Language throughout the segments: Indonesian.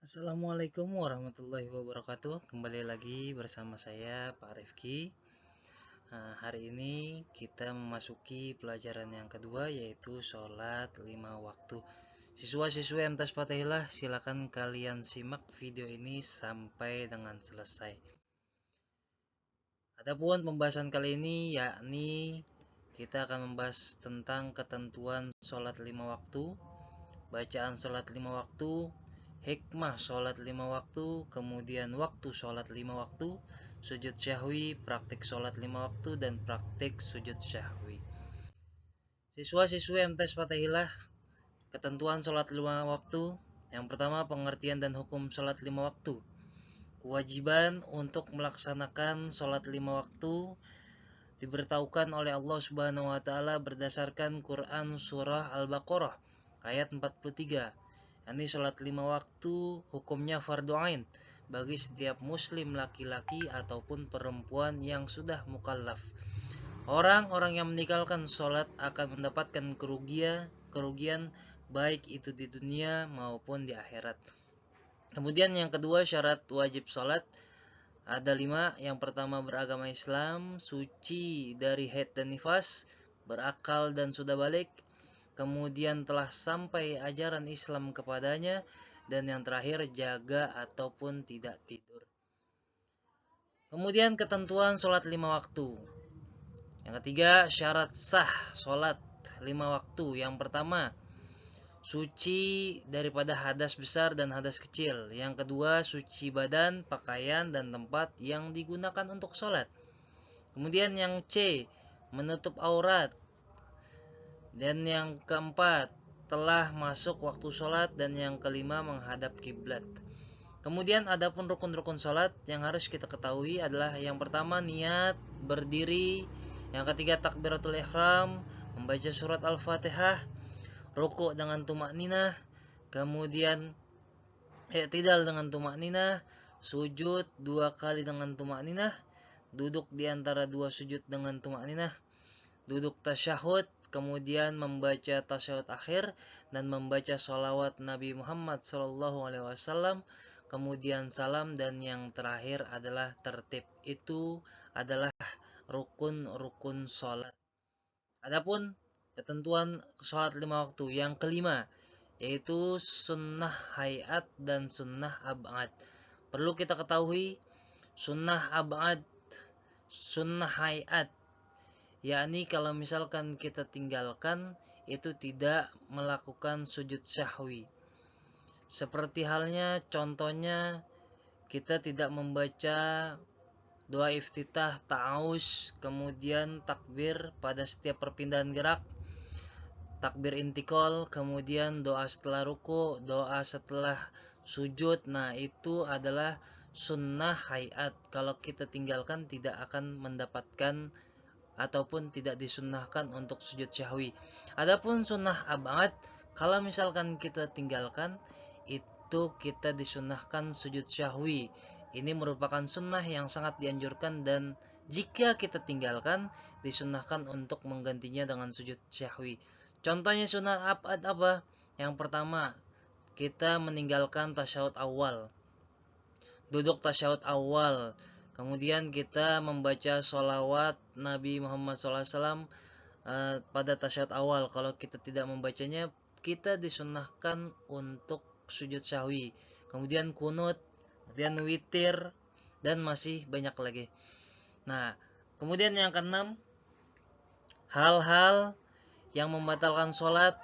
Assalamualaikum warahmatullahi wabarakatuh. Kembali lagi bersama saya Pak Rifki. Hari ini kita memasuki pelajaran yang kedua, yaitu sholat 5 waktu. Siswa-siswa MTs Fatihillah, silakan kalian simak video ini sampai dengan selesai. Adapun pembahasan kali ini yakni kita akan membahas tentang ketentuan sholat 5 waktu, bacaan sholat 5 waktu, hikmah sholat 5 waktu, kemudian waktu sholat 5 waktu, sujud syahwi, praktik sholat 5 waktu, dan praktik sujud syahwi. Siswa-siswi MTs Fatihillah, ketentuan sholat 5 waktu. Yang pertama, pengertian dan hukum sholat 5 waktu. Kewajiban untuk melaksanakan sholat 5 waktu diberitahukan oleh Allah Subhanahu wa taala berdasarkan Quran surah Al-Baqarah ayat 43. Ini sholat 5 waktu hukumnya fardu ain bagi setiap muslim laki-laki ataupun perempuan yang sudah mukallaf. Orang-orang yang meninggalkan sholat akan mendapatkan kerugian baik itu di dunia maupun di akhirat. Kemudian yang kedua, syarat wajib sholat ada 5. Yang pertama, beragama Islam, suci dari haid dan nifas, berakal dan sudah balik, kemudian telah sampai ajaran Islam kepadanya, dan yang terakhir, jaga ataupun tidak tidur. Kemudian ketentuan sholat 5 waktu. Yang ketiga, syarat sah sholat 5 waktu. Yang pertama, suci daripada hadas besar dan hadas kecil. Yang kedua, suci badan, pakaian, dan tempat yang digunakan untuk sholat. Kemudian yang C, menutup aurat. Dan yang keempat, telah masuk waktu sholat. Dan yang kelima, menghadap kiblat. Kemudian adapun rukun-rukun sholat yang harus kita ketahui adalah yang pertama, niat berdiri. Yang ketiga, takbiratul ihram, membaca surat Al-Fatihah, rukuk dengan tumak ninah, kemudian i'tidal dengan tumak ninah, sujud 2 kali dengan tumak ninah, duduk di antara 2 sujud dengan tumak ninah, duduk tasyahud, kemudian membaca tasyahud akhir dan membaca sholawat Nabi Muhammad SAW, kemudian salam, dan yang terakhir adalah tertib. Itu adalah rukun-rukun sholat. Adapun ketentuan sholat 5 waktu yang kelima, yaitu sunnah hayat dan sunnah ab'ad. Perlu kita ketahui, sunnah ab'ad, sunnah hayat, yakni kalau misalkan kita tinggalkan itu tidak melakukan sujud syahwi. Seperti halnya contohnya kita tidak membaca doa iftitah, ta'awuz, kemudian takbir pada setiap perpindahan gerak, takbir intikal, kemudian doa setelah ruku, doa setelah sujud. Nah, itu adalah sunnah hayat. Kalau kita tinggalkan tidak akan mendapatkan ataupun tidak disunnahkan untuk sujud syahwi. Adapun sunnah ab'ad, kalau misalkan kita tinggalkan itu kita disunnahkan sujud syahwi. Ini merupakan sunnah yang sangat dianjurkan, dan jika kita tinggalkan disunnahkan untuk menggantinya dengan sujud syahwi. Contohnya sunnah ab'ad apa? Yang pertama, kita meninggalkan tasyahud awal, duduk tasyahud awal, kemudian kita membaca sholawat Nabi Muhammad SAW pada tasyahud awal. Kalau kita tidak membacanya, kita disunnahkan untuk sujud syahwi. Kemudian kunut, kemudian witir, dan masih banyak lagi. Nah, kemudian yang keenam, hal-hal yang membatalkan sholat,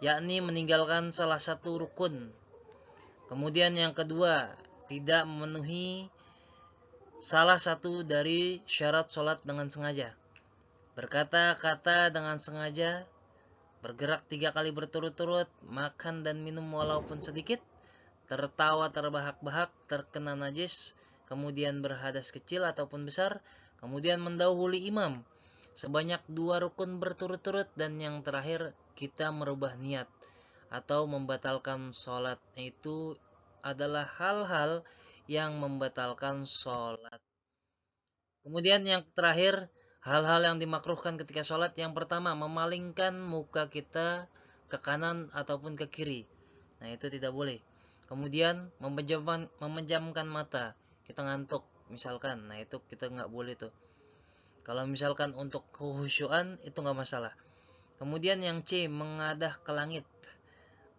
yakni meninggalkan salah satu rukun. Kemudian yang kedua, tidak memenuhi salah satu dari syarat sholat dengan sengaja, berkata-kata dengan sengaja, bergerak 3 kali berturut-turut, makan dan minum walaupun sedikit, tertawa terbahak-bahak, terkena najis, kemudian berhadas kecil ataupun besar, kemudian mendahului imam sebanyak 2 rukun berturut-turut, dan yang terakhir kita merubah niat atau membatalkan sholat. Itu adalah hal-hal yang membatalkan sholat. Kemudian yang terakhir, hal-hal yang dimakruhkan ketika sholat. Yang pertama, memalingkan muka kita ke kanan ataupun ke kiri. Nah, itu tidak boleh. Kemudian memejamkan mata, kita ngantuk misalkan, nah itu kita nggak boleh tuh. Kalau misalkan untuk kehusyuan itu nggak masalah. Kemudian yang C, mengadah ke langit.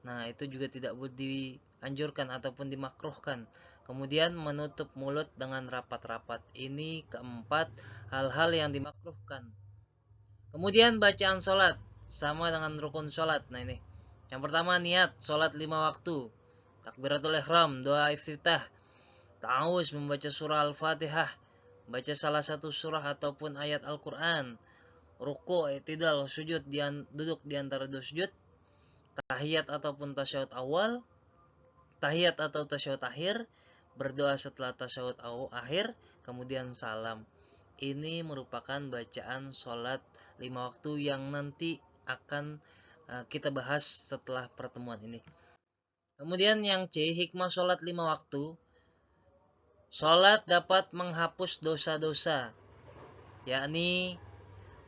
Nah, itu juga tidak boleh dianjurkan ataupun dimakruhkan. Kemudian menutup mulut dengan rapat-rapat. Ini keempat hal-hal yang dimakruhkan. Kemudian bacaan sholat sama dengan rukun sholat. Nah ini. Yang pertama niat sholat 5 waktu. Takbiratul ihram, doa iftitah, ta'awuz, membaca surah Al-Fatihah, baca salah satu surah ataupun ayat Al-Quran, ruku, i'tidal, sujud, duduk di antara dua sujud, tahiyat ataupun tasyahud awal, tahiyat atau tasyahud akhir, berdoa setelah tasyahud akhir, kemudian salam. Ini merupakan bacaan sholat 5 waktu yang nanti akan kita bahas setelah pertemuan ini. Kemudian yang C, hikmah sholat 5 waktu. Sholat dapat menghapus dosa-dosa, yakni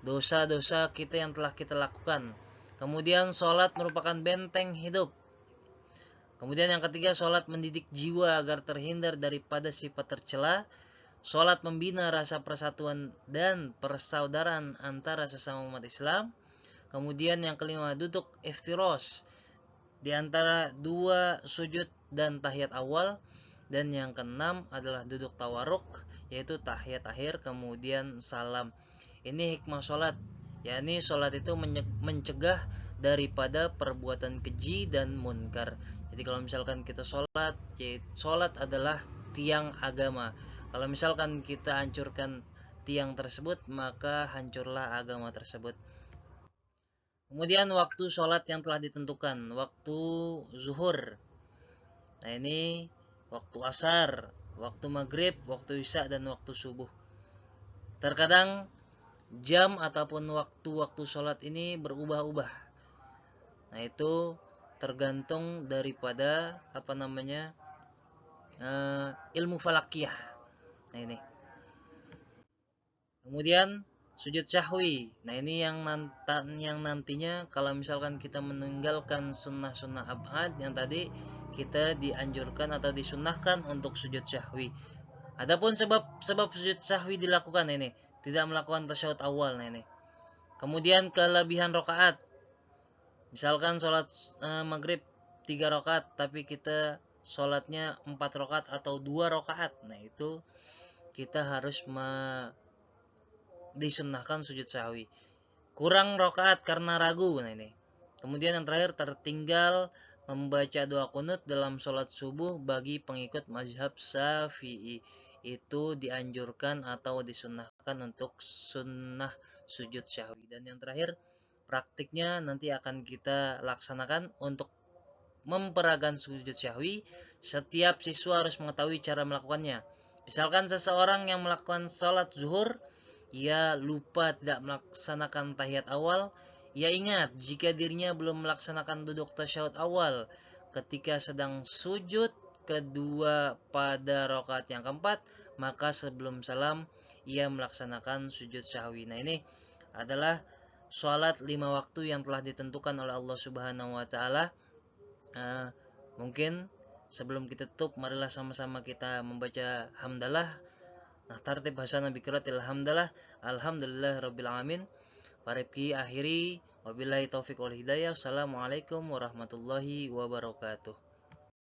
dosa-dosa kita yang telah kita lakukan. Kemudian sholat merupakan benteng hidup. Kemudian yang ketiga, sholat mendidik jiwa agar terhindar daripada sifat tercela. Sholat membina rasa persatuan dan persaudaraan antara sesama umat Islam. Kemudian yang kelima, duduk iftiros di antara dua sujud dan tahiyat awal. Dan yang keenam adalah duduk tawaruk, yaitu tahiyat akhir kemudian salam. Ini hikmah sholat, yakni sholat itu mencegah daripada perbuatan keji dan munkar. Jadi kalau misalkan kita sholat, sholat adalah tiang agama. Kalau misalkan kita hancurkan tiang tersebut, maka hancurlah agama tersebut. Kemudian waktu sholat yang telah ditentukan, waktu zuhur. Nah ini waktu asar, waktu maghrib, waktu isya, dan waktu subuh. Terkadang jam ataupun waktu-waktu sholat ini berubah-ubah. Nah itu tergantung daripada ilmu falakiyah. Nah ini. Kemudian sujud syahwi. Nah ini yang nantinya kalau misalkan kita meninggalkan sunnah-sunnah abad yang tadi, kita dianjurkan atau disunnahkan untuk sujud syahwi. Adapun sebab sujud syahwi dilakukan ini, tidak melakukan tasyahud awal. Nah ini. Kemudian kelebihan rakaat. Misalkan sholat maghrib 3 rakaat tapi kita sholatnya 4 rakaat atau 2 rakaat. Nah itu kita harus disunnahkan sujud sahwi. Kurang rakaat karena ragu. Nah ini. Kemudian yang terakhir, tertinggal membaca doa kunut dalam sholat subuh bagi pengikut mazhab Syafi'i. Itu dianjurkan atau disunnahkan untuk sunnah sujud syahwi. Dan yang terakhir, praktiknya nanti akan kita laksanakan untuk memperagan sujud syahwi. Setiap siswa harus mengetahui cara melakukannya. Misalkan seseorang yang melakukan sholat zuhur, ia lupa tidak melaksanakan tahiyat awal, ia ingat jika dirinya belum melaksanakan duduk tasyahud awal ketika sedang sujud kedua pada rakaat yang keempat, maka sebelum salam ia melaksanakan sujud syahwi. Nah ini adalah sholat 5 waktu yang telah ditentukan oleh Allah Subhanahu wa Ta'ala. Mungkin sebelum kita tutup, marilah sama-sama kita membaca hamdalah. Nah, tartib hasanah biqiraatil hamdalah. Alhamdulillah rabbil alamin. Paribki akhiri wabillahi taufiq wal hidayah. Assalamualaikum warahmatullahi wabarakatuh.